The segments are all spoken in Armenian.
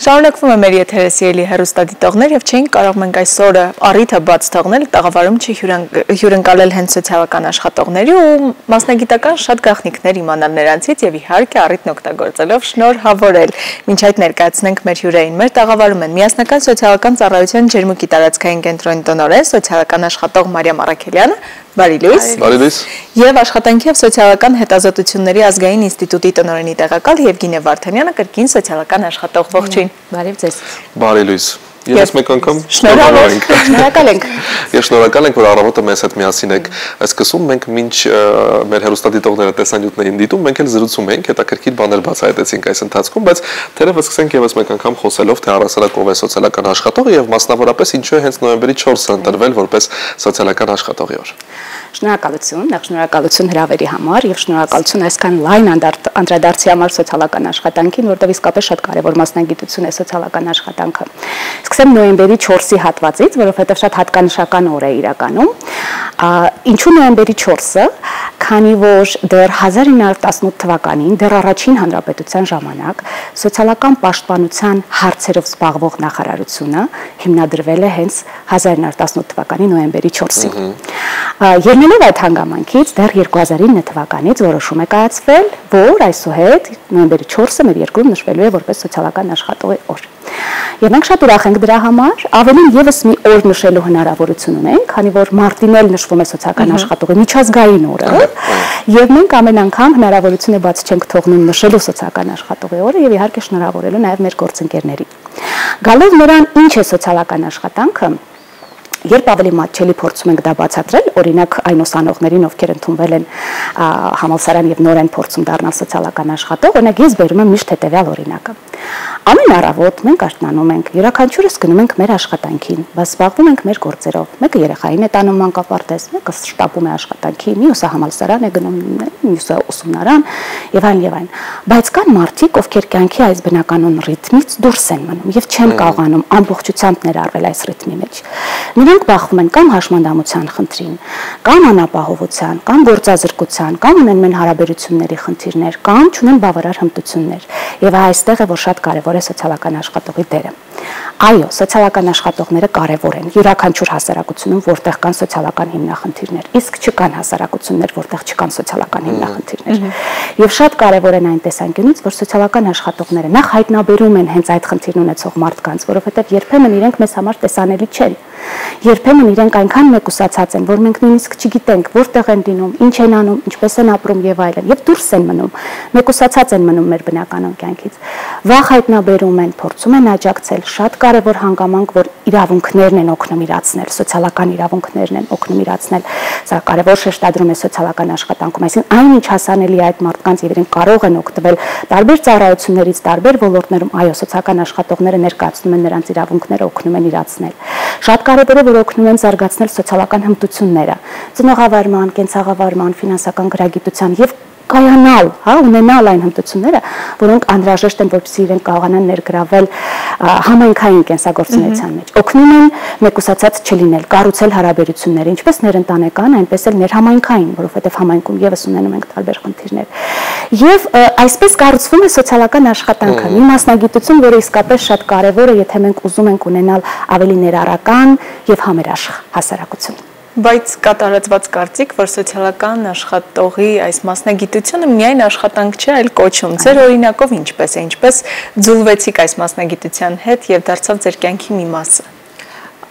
Շարունակվում է մեր եթերը սիրելի հեռուստադիտողներ եւ չէինք կարող մենք այսօր առիթը բաց թողնել տաղավարում հյուրընկալել հենց սոցիալական աշխատողների ու մասնագիտական շատ գաղտնիքներ իմանալ նրանցից եւ իհարկե առիթն օգտագործելով շնորհավորել։ Մինչ այդ ներկայացնենք մեր հյուրերին։ Մեր տաղավարում են միասնական սոցիալական ծառայության Ջերմուկի տարածքային կենտրոնի տնօրեն, սոցիալական աշխատող Մարիամ Առաքելյանը, բարի լույս։ Բարի լույս։ Եվ աշխատանքի եւ սոցիալական հետազոտությունների ազգային ինստիտուտի տնօրենի տեղակալ Եվգենիա Վարդանյանը, կրկին սոցիալական աշխատող։ Ողջույն։ Բարև ձեզ։ Բարի լույս։ Ես մեկ անգամ շնորհակալ ենք։ Ես շնորհակալ ենք, որ առավոտը մեզ հետ միասին եք սկսում, մենք մինչ մեր հեռուստադիտողները տեսանյութներին դիտում, մենք էլ զրուցում ենք, հետաքրքիր բաներ բացահայտեցինք այս ընթացքում, բայց թերևս սկսենք եւս մեկ անգամ խոսելով, թե առասարակ ով է սոցիալական աշխատողը եւ մասնավորապես ինչու է հենց նոյեմբերի 4-ը ընտրվել որպես սոցիալական աշխատողի օր։ Շնորհակալություն, շնորհակալություն հրավերի համար եւ շնորհակալություն այսքան լայն անդրադարձի համար սոցիալական աշխատանքին, որտեղ իսկապես շատ կարեւոր մասնագիտություն է սոցիալական աշխատանքը։ Սկսեմ նոյեմբերի 4-ի հատվածից, որովհետեւ շատ հատկանշական օր է իրականում։ Ինչու նոյեմբերի 4-ը, քանի որ դեռ 1918 թվականին, դեռ առաջին հանրապետության ժամանակ սոցիալական պաշտպանության հարցերով զբաղվող նախարարությունը հիմնադրվել է հենց 1918 թվականի նոյեմբերի 4-ին։ Ելնելով այդ հանգամանքից դեռ 2009 թվականից որոշում է կայացվել, որ այսուհետ նոյեմբերի 4-ը մեր երկրում նշվելու է որպես սոցիալական աշխատողի օր։ Եվ մենք շատ ուրախ ենք դրա համար, ավելին եւս մի օր նշելու հնարավորություն ունենք, քանի որ մարտին էլ նշվում է սոցիալական աշխատողի միջազգային օրը, եւ մենք ամեն անգամ հնարավորություն է բաց չենք թողնում նշելու սոցիալական աշխատողի օրը եւ իհարկե շնորհավորելու նաեւ մեր գործընկերներին։ Գալով նրան ինչ է սոցիալական աշխատանքը, երբ ավելի մատչելի փորձում ենք դա բացատրել, օրինակ այն ուսանողներին, ովքեր ընդունվել են համալսարան եւ նոր են փորձում դառնալ սոցիալական աշխատող, օրինակ ես բերում եմ միշտ հետեւյալ օրինակը։ Ամեն առավոտ մենք արթնանում ենք, յուրաքանչյուրս գնում ենք մեր աշխատանքին, բայց զբաղվում ենք մեր գործերով։ Մեկը երեխային է տանում մանկապարտեզ, մեկը շտապում է աշխատանքի, մյուսը համալսարան է գնում, մյուսը ուսումնարան եւ այլն եւ այլն։ Բայց կան մարդիկ, ովքեր կյանքի այս բնականon ռիթմից դուրս են մնում եւ չեն կարողանում ամբողջությամբ ներառվել այս ռիթմի մեջ։ Նրանք բախվում են կամ հաշմանդամության խնդրին, կամ անապահովության, կամ գործազրկության, կամ ունեն մեն հարաբերությունների խնդիրներ, կամ չունեն բավարար հմտություններ։ Եվ այստեղ է որ շատ կարևոր է սոցիալական աշխատողի դերը։ Այո, սոցիալական աշխատողները կարևոր են յուրաքանչյուր հասարակությունում, որտեղ կան սոցիալական հիմնախնդիրներ, իսկ չկան հասարակություններ, որտեղ չկան սոցիալական հիմնախնդիրներ։ Եվ շատ կարևոր են այն տեսանկյունից, որ սոցիալական աշխատողները նախ հայտնաբերում են հենց այդ խնդիրն ունեցող մարդկանց, որովհետև երբեմն իրենք մեզ համար տեսանելի չեն։ Երբեմն իրենք այնքան մեկուսացած են, որ մենք նույնիսկ չգիտենք որտեղ են լինում, ինչ են անում, ինչպես են ապրում եւ այլն, եւ դուրս են մնում, մեկուսացած են մնում մեր բնականon կյանքից։ Վաղ հայտնաբերում են, փորձում են աջակցել, շատ կարևոր հանգամանք, որ իրավունքներն են օգնում իրացնել, սոցիալական իրավունքներն են օգնում իրացնել։ Սա կարևոր շեշտադրում է սոցիալական աշխատանքում, այսինքն այն ինչ հասանելի է այդ մարդկանց եւ իրենք կարող են օգտվել տարբեր ծառայություններից, տարբեր ոլորտներում, այո, սոցիալական աշխատողները ներկայացնում են նրանց իրավունքները, օգնում են իրացնել։ Շատ կարևոր է որ օգնում են զարգացնել սոցիալական հմտությունները, ծնողավարման, կենցաղավարման, ֆինանսական գրագիտության եւ կայանալ, ունենալ այն հմտությունները, որոնք անհրաժեշտ են, որպեսզի իրենք կարողանան ներգրավել համայնքային կենսագործունեության մեջ։ Օգնում են մեկուսացած չլինել, կառուցել հարաբերությունները, ինչպես ներընտանեկան, այնպես էլ ներհամայնքային, որովհետև համայնքում եւս ունենում ենք տարբեր խնդիրներ։ Եվ այսպես կառուցվում է սոցիալական աշխատանքը, մի մասնագիտություն, որը իսկապես շատ կարևոր է, եթե մենք ուզում ենք ունենալ ավելի ներառական եւ համերաշխ հասարակություն։ Բայց կատարածված կարծիք, որ սոցիալական աշխատողի այս մասնագիտությունը միայն աշխատանք չէ, այլ կոչում։ Ձեր օրինակով ինչպես է, ինչպես ձուլվեցիք այս մասնագիտության հետ եւ դարձավ ձեր կյանքի մի մասը։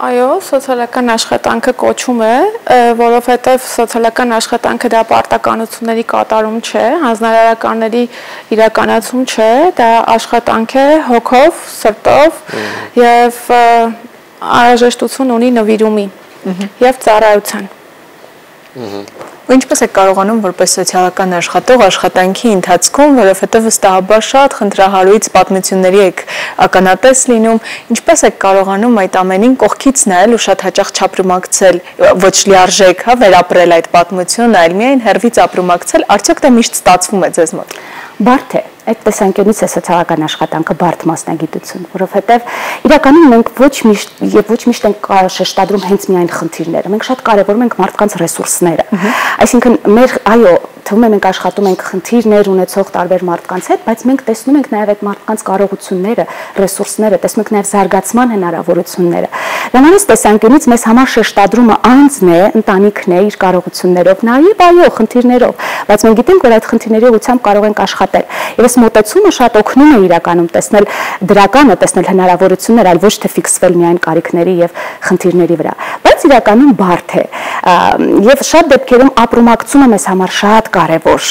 Այո, սոցիալական աշխատանքը կոչում է, որովհետև սոցիալական աշխատանքը դա պարտականությունների կատարում չէ, հանձնարարականների իրականացում չէ, դա աշխատանք է հոգով, սրտով եւ անհրաժեշտություն ունի նվիրումի եւ ծառայության։ Ու ինչպես եք կարողանում որպես սոցիալական աշխատող աշխատանքի ընթացքում, որովհետև վստահաբար շատ խնդրահարույց պատմությունների եք ականատես լինում, ինչպես եք կարողանում այդ ամենին կողքից նայել ու շատ հաճախ չապրումակցել, ոչ լիարժեք, վերապրել այդ պատմությունը, այլ միայն հեռվից ապրումակցել, արդյոք դա միշտ ստացվում է ձեզ մոտ։ Բարդ է, այդ տեսանկյունից է սոցիալական աշխատանքը բարդ մասնագիտություն, որովհետև իրականում մենք ոչ միշտ ենք շեշտադրում հենց միայն խնդիրները, մենք շատ կարևորում ենք մարդկանց ռեսուրսները, այսինքն մեր, այո, թվում է մենք աշխատում ենք խնդիրներ ունեցող տարբեր մարդկանց հետ, բայց մենք տեսնում ենք նաև այդ մարդկանց կարողությունները, ռեսուրսները, տեսնում ենք նաև զարգացման հնարավորությունները։ Դրանից տեսանկյունից մեզ համար շեշտադրումը անձն է, ընտանիքն է իր կարողություններով, նաև այո, խնդիրներով, բայց մենք գիտենք, որ այդ խնդիրների ուղղությամբ կարող ենք աշխատել։ Եվ այս մոտեցումը շատ օգնում է իրականում տեսնել դրականը, տեսնել հնարավորություններ, այլ ոչ թե ֆիքսվել միայն կարիքների եւ խնդիրների վրա։ Բայց իրականում բարդ է։ Եվ շատ դեպքերում ապրումակցումը մեզ համար շատ կարևոր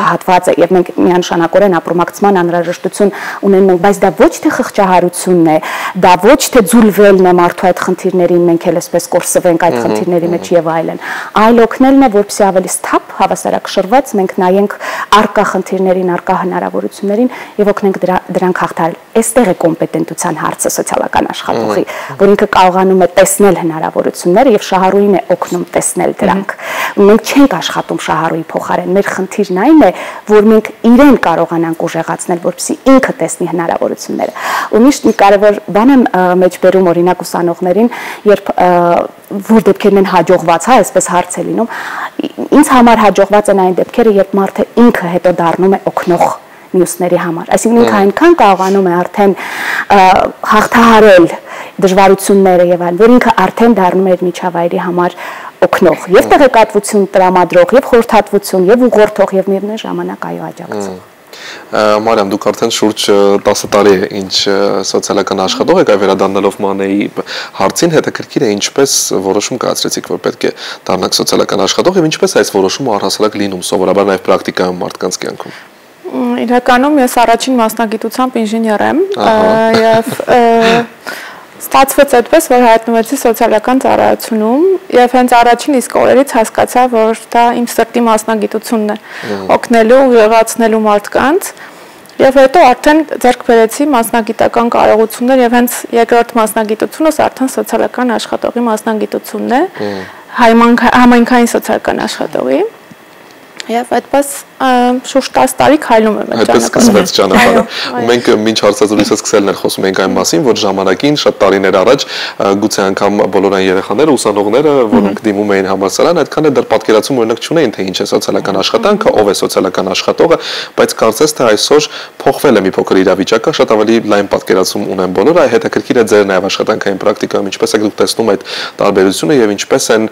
հատված է եւ մենք միանշանակորեն ապրումակցման անհրաժեշտություն ունենք, բայց դա ոչ թե խղճահարությունն է, դա ոչ թե ձուլվելն է մարդու այդ խնդիրներին, մենք էլ այսպես կորսվենք այդ խնդիրների մեջ եւ այլն, այլ օգնելն է, որպեսզի ավելի սթափ հավասարակշռված մենք նայենք արկա խնդիրներին, արկա հնարավորություններին եւ օգնենք դրանք հաղթահարել։ Այստեղ է կոմպետենտության հարցը սոցիալական աշխատողի, որ ինքը կարողանում է տեսնել հնարավորությունները եւ շահառուին է օգնում տեսնել դրանք։ Մենք չենք աշխատում շահառուի փոխարեն, մեր խնդիրն այն է, որ մենք իրեն կարողանանք ուժեղացնել, որպեսզի ինքը տեսնի հնարավորությունները։ Ու միշտ մի կարևոր բան եմ մեջբերում օրինակ ուսանողներին, երբ որ դեպքերն են հաջողված, հա, այսպես հարց է լինում, ինձ համար հաջողված են այն դեպքերը, երբ մարդը ինքը հետո դառնում է օգնող մյուսների համար։ Այսինքն ինքը այնքան կարողանում է արդեն հաղթահարել դժվարությունները եւ այլն, որ ինքը արդեն դառնում է այդ միջավայրի համար օգնող, եւ տեղեկատվություն տրամադրող, եւ խորհրդատվություն, եւ ուղղորդող, եւ միևնույն ժամանակ այո աջակցող։ Մարիամ, դուք արդեն շուրջ 10 տարի է ինչ սոցիալական աշխատող եք, այ վերադառնալով Մանեի հարցին, հետաքրքիր է ինչպես որոշում կայացրեցիք, որ պետք է դառնաք սոցիալական աշխատող եւ ինչպես այս որոշումը առհասարակ լինում սովորաբար նաեւ պրակտիկայում մարդկանց կյանքում։ Իրականում ես առաջին մասնագիտությամբ ինժեներ եմ եւ ստացվեց այդպես, որ հայտնվեցի սոցիալական ծառայությունում եւ հենց առաջին իսկ օրերից հասկացա, որ դա իմ սրտի մասնագիտությունն է, օգնելու, ուժեղացնելու մարդկանց եւ հետո արդեն ձեռք բերեցի մասնագիտական կարողություններ եւ հենց երկրորդ մասնագիտությունս արդեն սոցիալական աշխատողի մասնագիտությունն է, համայնքային սոցիալական աշխատողի եւ այդպես շուրջ 10 տարի քայլում եմ այդ ճանապարհը։ Այդպես սկսվեց ճանապարհը։ Ու մենք մինչ հարցազրույցը սկսելն էր խոսում ենք այն մասին, որ ժամանակին շատ տարիներ առաջ գուցե անգամ բոլոր այն երեխաները, ուսանողները, որոնք դիմում էին համալսարան, այդքան էլ դեռ պատկերացում օրինակ չունեին, թե ինչ է սոցիալական աշխատանքը, ով է սոցիալական աշխատողը, բայց կարծես թե այսօր փոխվել է մի փոքր իրավիճակը, շատ ավելի լայն պատկերացում ունեն բոլորը, այ հետաքրքիր է ձեր նաև աշխատանքային պրակտիկայում ինչպես եք դուք տեսնում այդ տարբերությունը եւ ինչպես են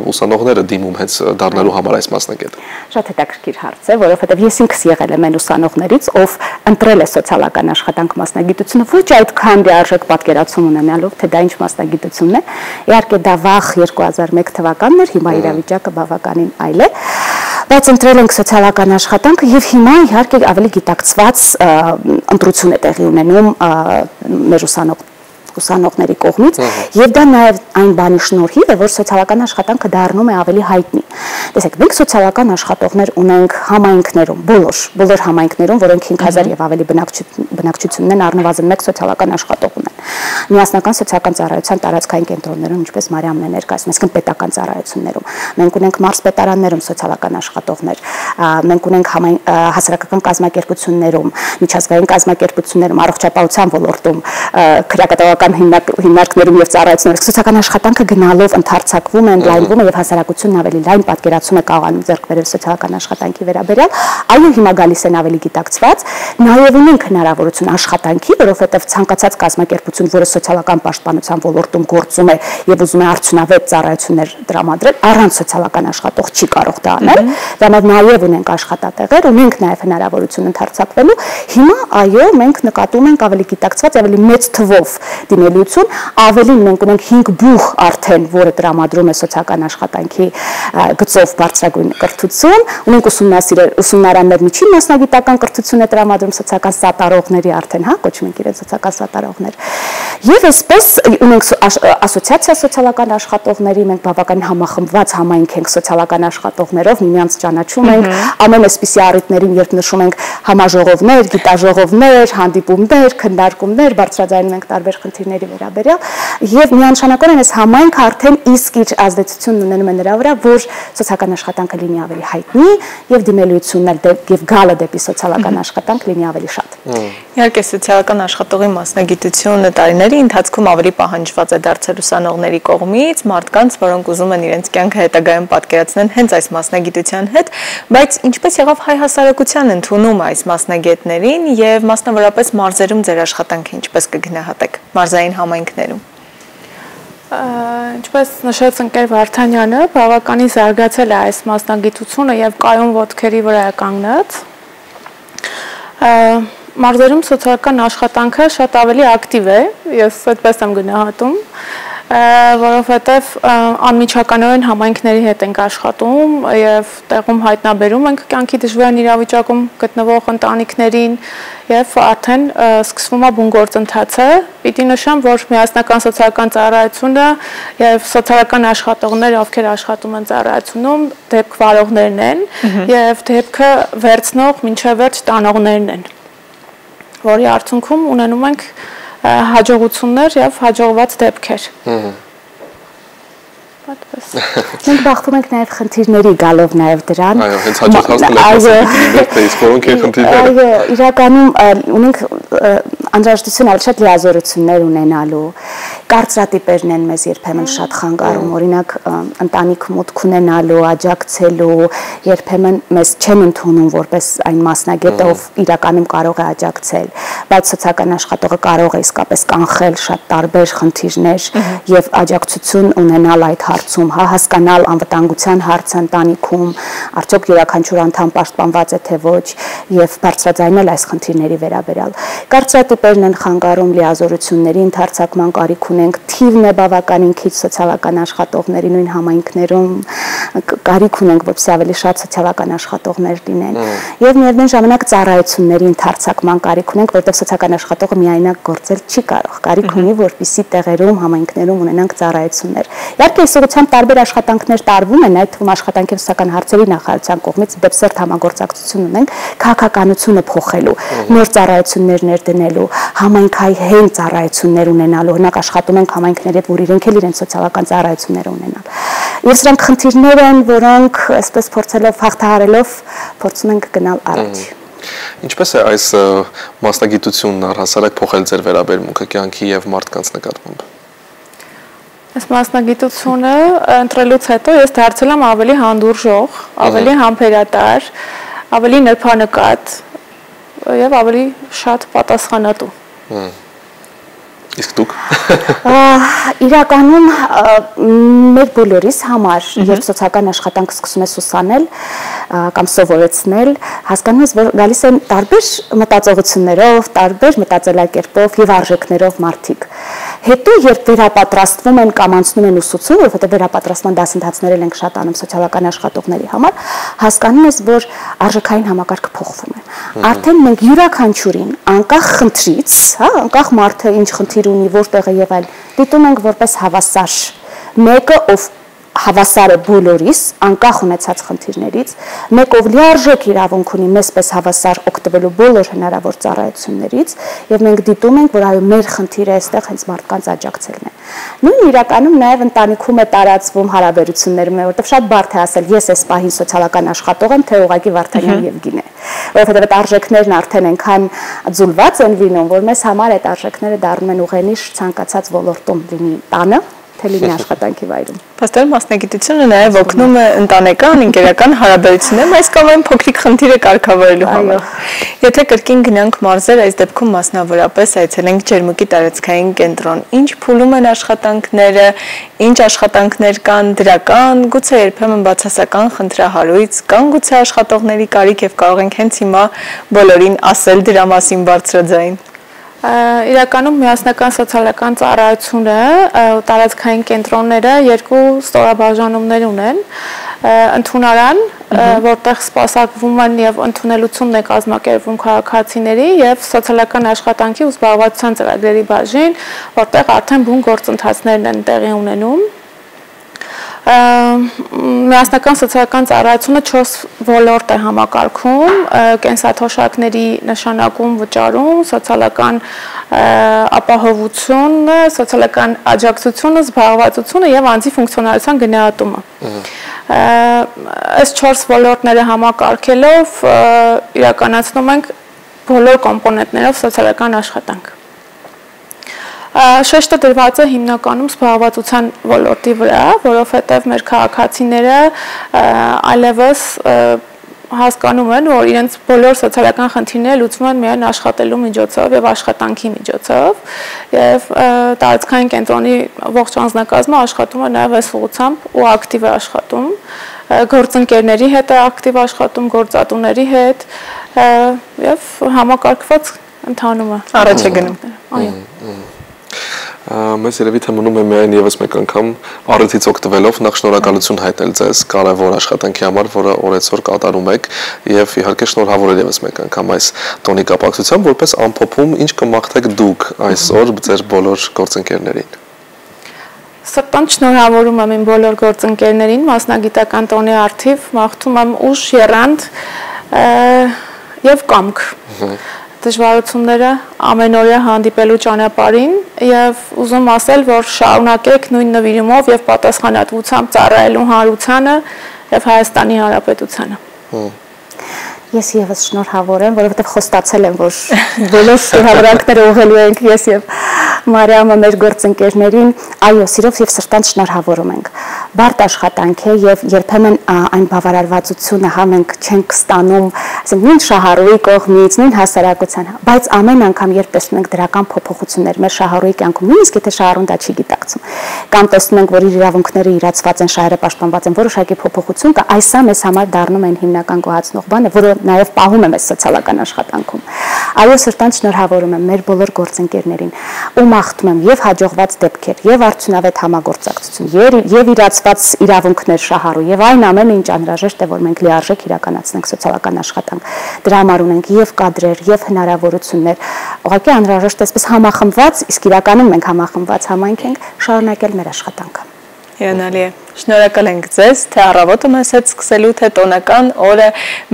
ուսանողները դիմում հենց դառնալու համար այս մասնագետը։ Շատ հետաքրքիր հարց է, որովհետև ես ինքս եղել եմ այն ուսանողներից, ով ընտրել է սոցիալական աշխատանք մասնագիտությունը, ոչ այդքան լիարժեք պատկերացում ունենալով, թե դա ինչ մասնագիտությունն է։ Իհարկե դա վաղ 2001 թվականն էր, հիմա իրավիճակը բավականին այլ է, բայց ընտրել ենք սոցիալական աշխատանքը եւ հիմա իհարկե ավելի գիտակցված ընտրություն է տեղի ունենում մեր ուսանողների կողմից եւ դա նաեւ այն բանի շնորհիվ է, որ սոցիալական աշխատանքը դառնում է ավելի հայտնի։ Տեսեք, մենք սոցիալական աշխատողներ ունենք համայնքներում, բոլոր համայնքներում, որոնք 5000 եւ ավելի բնակչությունն են, առնվազն 1 սոցիալական աշխատող ունեն։ Միասնական սոցիալական ծառայության տարածքային կենտրոններում, ինչպես Մարիամն է ներկայացնում, այսինքն պետական ծառայություններում, մենք ունենք մարզպետարաններում սոցիալական աշխատողներ, մենք ունենք հասարակական կազմակերպություններում, միջազգային կազմակերպություններում, առողջապահության ոլորտում, քրեակատավական հիմնարկներում եւ ծառայություններում սոցիալական աշխատանքը գնալով ընդարձակվում է, ընդլայնվում է եւ հասարակությունն ավելի լայն պատկերացում է կարողանում ձեռք բերել սոցիալական աշխատանքի վերաբերյալ։ Այո, հիմա գալիս են ավելի գիտակցված, նաեւ ունենք հնարավորություն աշխատանքի, որովհետեւ ցանկացած կազմակերպություն, որը սոցիալական պաշտպանության ոլորտում գործում է եւ ուզում է արդյունավետ ծառայություններ տրամադրել, առանց սոցիալական աշխատող չի կարող դա անել։ Դրանով նաեւ ունենք աշխատատեղեր, ունենք նաեւ հնարավորություն ընդարձակվելու։ Հիմա այո, մենք նկատում ենք ավելի գիտակցված, ավելի մեծ թվով դիմելիություն, ավելին մենք ունենք 5 բուխ արդեն, որը տրամադրում է սոցիալական աշխատանքի գծով բարձրագույն կրթություն, ունենք ուսումնարաններ միջին մասնագիտական կրթություն է տրամադրում սոցիալական սատարողների արդեն, հա, կոչում ենք իրենց սոցիալական սատարողներ։ Եվ այսպես ունենք ասոցիացիա սոցիալական աշխատողների, մենք բավականին համախմբված համայնք ենք սոցիալական աշխատողներով, միմյանց ճանաչում ենք, ամեն այսպիսի առիթներին, երբ նշում ենք համաժողովներ, գիտաժողովներ, հանդիպումներ, քննարկումներ, բարձրաձայնում ենք տարբեր խնդիրների վերաբերյալ, եւ միանշանակորեն այս համայնքը արդեն իսկ իր ազդեցությունն ունենում է նրա վրա, որ սոցիալական աշխատանքը լինի ավելի հայտնի եւ դիմելիությունն եւ գալը դեպի սոցիալական աշխատանք լինի ավելի շատ։ Իհարկե սոցիալական աշխատողի մասնագիտությունը տարիներ տարիների ընթացքում ավելի պահանջված է դարձել ուսանողների կողմից, մարդկանց, որոնք ուզում են իրենց կյանքը հետագայում պատկերացնեն հենց այս մասնագիտության հետ, բայց ինչպես եղավ հայ հասարակության ընդունում այս մասնագետներին եւ մասնավորապես մարզերում ձեր աշխատանքը ինչպես կգնահատեք մարզային համայնքներում։ Ինչպես նշեց ընկեր Վարդանյանը, բավականին զարգացել է այս մասնագիտությունը եւ կայուն ոտքերի վրա է կանգնած։ Մարզերում սոցիալական աշխատանքը շատ ավելի ակտիվ է, ես այդպես եմ գնահատում, որովհետև անմիջականորեն համայնքների հետ ենք աշխատում եւ տեղում հայտնաբերում ենք կյանքի դժվար իրավիճակում գտնվող ընտանիքներին եւ արդեն սկսվում է բուն գործընթացը։ Պիտի նշեմ, որ միասնական սոցիալական ծառայությունը եւ սոցիալական աշխատողները, ովքեր աշխատում են ծառայությունում, դեպք վարողներն են եւ դեպքը վերցնող մինչեւ վերջ տանողներն են, որի արդյունքում ունենում ենք հաջողություններ եւ հաջողված դեպքեր։ Մենք բախվում ենք նաև խնդիրների գալով նաև դրան։ Այո, հենց հաջորդ հասնել եք իսկ որոնք են խնդիրները։ Այո, իրականում ունենք անհրաժեշտություն ավելի շատ լիազորություններ ունենալու։ Կարծրատիպերն են մեզ երբեմն շատ խանգարում, օրինակ ընտանիք մուտք ունենալու, աջակցելու, երբեմն մեզ չեն ընդունում որպես այն մասնագետը, ով իրականում կարող է աջակցել, բայց սոցիալական աշխատողը կարող է իսկապես կանխել շատ տարբեր խնդիրներ եւ աջակցություն ունենալ այդ հարցում, հասկանալ անվտանգության հարցը ընտանիքում, արդյոք յուրաքանչյուր անդամ պաշտպանված է թե ոչ եւ բարձրաձայնել այս խնդիրների վերաբերյալ։ Կարծրատիպերն են խանգարում լիազորությունների ընդարձակման կարիք ունենք, թիվն է բավականին քիչ սոցիալական աշխատողների նույն համայնքներում կարիք ունենք, որպեսզի ավելի շատ սոցիալական աշխատողներ լինեն եւ միևնույն ժամանակ ծառայությունների ընդարձակման կարիք ունենք, որտեղ սոցիալական աշխատողը միայնակ գործել չի կարող, կարիք ունի, որպեսզի տեղերում, համայնքներում ունենանք ծառայություններ։ Իհարկե Սոցիալական տարբեր աշխատանքներ տարվում են, այդ թվում աշխատանքի եւ սոցիալական հարցերի նախարարության կողմից դեպսերտ համագործակցություն ունենք քաղաքականությունը փոխելու, նոր ծառայություններ ներդնելու, համայնքային ծառայություններ ունենալու, օրինակ աշխատում ենք համայնքների հետ, որ իրենք էլ իրենց սոցիալական ծառայություններ ունենալ։ Եվ սրանք խնդիրներ են, որոնք այսպես փորձելով հաղթահարելով փորձում ենք գնալ առաջ։ Ինչպես է այս մասնագիտությունն առհասարակ փոխել ձեր վերաբերմունքը կյանքի եւ մարդկանց նկատմամբ։ Այս մասնագիտությունը ընտրելուց հետո ես դարձել եմ ավելի հանդուրժող, ավելի համբերատար, ավելի նրբանկատ եւ ավելի շատ պատասխանատու։ Իսկ դուք։ Իրականում մեր բոլորիս համար, երբ սոցիալական աշխատանք սկսում ես ուսանել կամ սովորեցնել, հասկանում ես, որ գալիս են տարբեր մտածողություններով, տարբեր մտածելակերպով եւ արժեքներով մարդիկ։ Հետո երբ վերապատրաստվում են կամ անցնում են ուսուցում, որովհետեւ վերապատրաստման դասընթացներ ենք շատ անում սոցիալական աշխատողների համար, հասկանում ես, որ արժեքային համակարգը փոխվում է։ Արդեն մենք յուրաքանչյուրին անկախ խնդրից, անկախ մարդը ինչ խնդիր ունի, որտեղ է եւ այլ, դիտում ենք որպես հավասար, մեկը ով հավասար է բոլորիս, անկախ ունեցած խնդիրներից, մեկ ով լիարժեք իրավունք ունի մեզպես հավասար օգտվելու բոլոր հնարավոր ծառայություններից, եւ մենք դիտում ենք, որ այո, մեր խնդիրը այստեղ հենց մարդկանց աջակցելն է։ Նույն իրականում նաեւ ընտանիքում է տարածվում հարաբերություններում, որովհետեւ շատ բարդ է ասել, ես այս պահին սոցիալական աշխատող եմ, թե ուղղակի Վարդանյան Եվգին է, որովհետեւ այդ արժեքներն արդեն այնքան ձուլված են լինում, որ մեզ համար այդ արժեքները դառնում են ուղենիշ ցանկացած ոլորտում, լինի տանը, թե լինի աշխատանքի վայրում։ Փաստորեն մասնագիտությունը նաև օգնում է ընտանեկան, ընկերական հարաբերություններում այս կամ այն փոքրիկ խնդիրը կարգավորելու համար։ Եթե կրկին գնանք մարզեր, այս դեպքում մասնավորապես այցելենք Ջերմուկի տարածքային կենտրոն, ինչ փուլում են աշխատանքները, ինչ աշխատանքներ կան դրական, գուցե երբեմն բացասական խնդրահարույց, կան գուցե աշխատողների կարիք եւ կարող ենք հենց հիմա բոլորին ասել դրա մասին բարձրաձայն։ Իրականում միասնական սոցիալական ծառայությունը տարածքային կենտրոնները երկու ստորաբաժանումներ ունեն, ընդունարան, որտեղ սպասարկվում են եւ ընդունելությունն է կազմակերպվում քաղաքացիների եւ սոցիալական աշխատանքի ու զբաղվածության ծրագրերի բաժին, որտեղ արդեն բուն գործընթացներն են տեղի ունենում։ Միասնական սոցիալական ծառայությունը 4 ոլորտ է համակարգում, կենսաթոշակների նշանակում, վճարում, սոցիալական ապահովությունը, սոցիալական աջակցությունը, զբաղվածությունը եւ անձի ֆունկցիոնալության գնահատումը։ Այս 4 ոլորտները համակարգելով իրականացնում ենք բոլոր կոմպոնենտներով սոցիալական աշխատանք։ Շեշտը դրված է հիմնականում զբաղվածության ոլորտի վրա, որովհետև մեր քաղաքացիները այլևս հասկանում են, որ իրենց բոլոր սոցիալական խնդիրները լուծվում են միայն աշխատելու միջոցով եւ աշխատանքի միջոցով եւ տարածքային կենտրոնի ողջ անձնակազմը աշխատում է նաեւ այս ուղղությամբ ու ակտիվ է աշխատում, գործընկերների հետ է ակտիվ աշխատում, գործատուների հետ եւ համակարգված ընթանում է։ Առաջ է գնում։ Այո։ Մեզ երևի թե մնում է միայն եւս մեկ անգամ առիթից օգտվելով նախ շնորհակալություն հայտնել ձեզ կարևոր աշխատանքի համար, որը օրեցօր կատարում եք եւ իհարկե շնորհավորել եւս մեկ անգամ այս տոնի կապակցությամբ, որպես ամփոփում ինչ կմաղթեք դուք այսօր ձեր բոլոր գործընկերներին։ Սրտանց շնորհավորում եմ իմ բոլոր գործընկերներին, մասնագիտական տոնի առթիվ մաղթում եմ ուժ, եռանդ եւ կամք։ Դժվարությունները ամենօրյա հանդիպելու ճանապարհին եւ ուզում ասել, որ շարունակեք նույն նվիրումով եւ պատասխանատվությամբ ծառայելու հանրությանը եւ Հայաստանի Հանրապետությանը։ Ես եւս շնորհավոր եմ, որովհետեւ խոստացել եմ, որ բոլոր շնորհավորանքները ուղղելու ենք ես եւ Մարիամը մեր գործընկերներին, այո, սիրով եւ սրտանց շնորհավորում ենք։ Բարդ աշխատանք է եւ երբեմն այն բավարարվածությունը հա մենք չենք ստանում, ասենք նույն շահառուի կողմից, նույն հասարակության, բայց ամեն անգամ երբ տեսնում ենք դրական փոփոխություններ մեր շահառուի կյանքում, նույնիսկ եթե շահառուն դա չի գիտակցում, կամ տեսնում ենք, որ իր իրավունքները իրացված են, շահերը պաշտպանված են, որոշակի փոփոխություն կա, այս սա մեզ համար դառնում է հիմնական գոհացնող բանը, որը նաեւ պահում է մեզ սոցիալական աշխատանքում։ Այո, սրտանց շնորհավորում եմ մեր բոլոր գործընկերներին ու մաղթում եմ եւ հաջողված դեպքեր, եւ արդյունավետ համագործակցություն, եւ իրացված իրավունքներ շահառու, եւ այն ամենը, ինչ անհրաժեշտ է, որ մենք լիարժեք իրականացնենք սոցիալական աշխատանք։ Դրա համար ունենք եւ կադրեր, եւ հնարավորություններ։ Ուղղակի անհրաժեշտ է այսպես համախմբված, իսկ իրականում մենք համախմբված համայնք ենք շարունակել մեր աշխատանքը։ Հիանալի է։ Շնորհակալ ենք ձեզ, թե առավոտը մեզ հետ սկսելու, թե տոնական օրը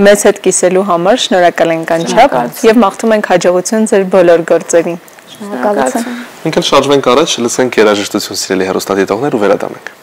մեզ հետ կիսելու համար շնորհակալ ենք անչափ եւ մաղթում ենք հաջողություն ձեր բոլոր գործերին։ Շնորհակալություն։ Մենք էլ շարժվենք առաջ, լսենք երաժշտություն սիրելի հեռուստադիտողներ ու վերադառնանք։